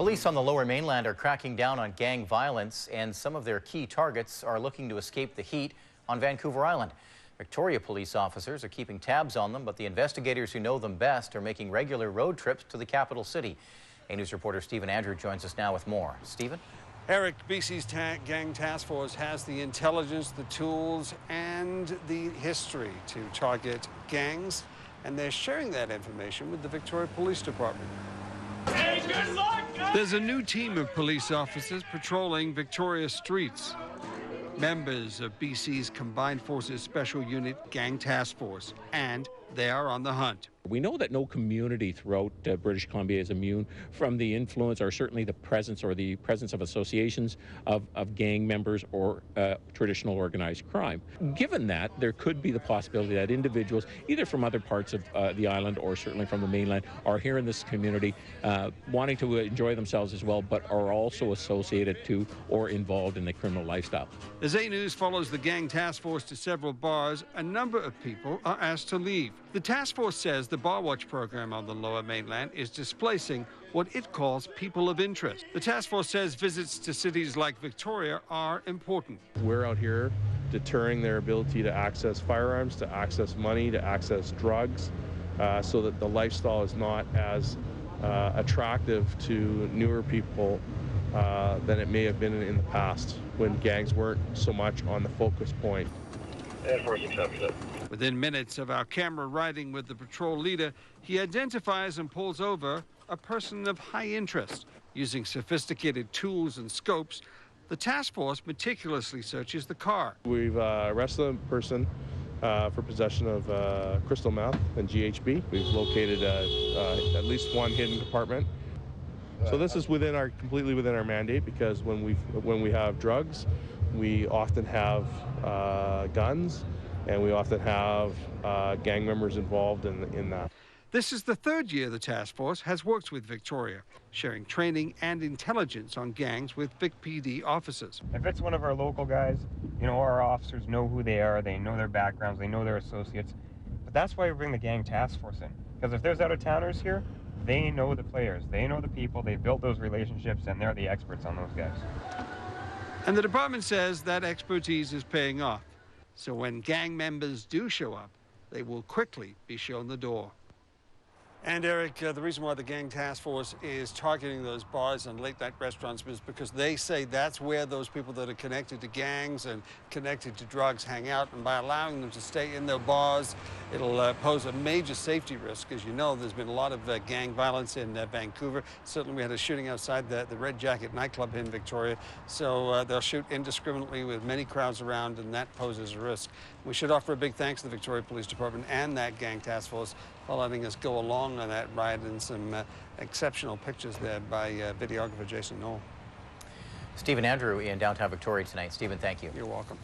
Police on the lower mainland are cracking down on gang violence, and some of their key targets are looking to escape the heat on Vancouver Island. Victoria police officers are keeping tabs on them, but the investigators who know them best are making regular road trips to the capital city. A News reporter Stephen Andrew joins us now with more. Stephen? Eric, BC's gang task force has the intelligence, the tools, and the history to target gangs, and they're sharing that information with the Victoria Police Department. Hey, good luck, guys. There's a new team of police officers patrolling Victoria streets. Members of BC's Combined Forces Special Unit Gang Task Force, and they are on the hunt. We know that no community throughout British Columbia is immune from the influence or certainly the presence of associations of gang members or traditional organized crime. Given that, there could be the possibility that individuals, either from other parts of the island or certainly from the mainland, are here in this community wanting to enjoy themselves as well, but are also associated to or involved in the criminal lifestyle. As A News follows the gang task force to several bars, a number of people are asked to leave. The task force says the Bar Watch program on the lower mainland is displacing what it calls people of interest. The task force says visits to cities like Victoria are important. We're out here deterring their ability to access firearms, to access money, to access drugs, so that the lifestyle is not as attractive to newer people than it may have been in the past, when gangs weren't so much on the focus point. And force accepted. Within minutes of our camera riding with the patrol leader, he identifies and pulls over a person of high interest. Using sophisticated tools and scopes, the task force meticulously searches the car. We've arrested a person for possession of crystal meth and GHB. We've located at least one hidden compartment. So this is completely within our mandate, because when we have drugs, we often have guns, and we often have gang members involved in that. This is the third year the task force has worked with Victoria, sharing training and intelligence on gangs with Vic PD officers. If it's one of our local guys, you know, our officers know who they are, they know their backgrounds, they know their associates. But that's why we bring the gang task force in. Because if there's out-of-towners here, they know the players, they know the people, they built those relationships, and they're the experts on those guys. And the department says that expertise is paying off. So when gang members do show up, they will quickly be shown the door. And Eric, the reason why the gang task force is targeting those bars and late-night restaurants is because they say that's where those people that are connected to gangs and connected to drugs hang out. And by allowing them to stay in their bars, it'll pose a major safety risk. As you know, there's been a lot of gang violence in Vancouver. Certainly, we had a shooting outside the Red Jacket nightclub in Victoria. So they'll shoot indiscriminately with many crowds around, and that poses a risk. We should offer a big thanks to the Victoria Police Department and that gang task force for letting us go along on that ride, and some exceptional pictures there by videographer Jason Knoll. Stephen Andrew in downtown Victoria tonight. Stephen, thank you. You're welcome.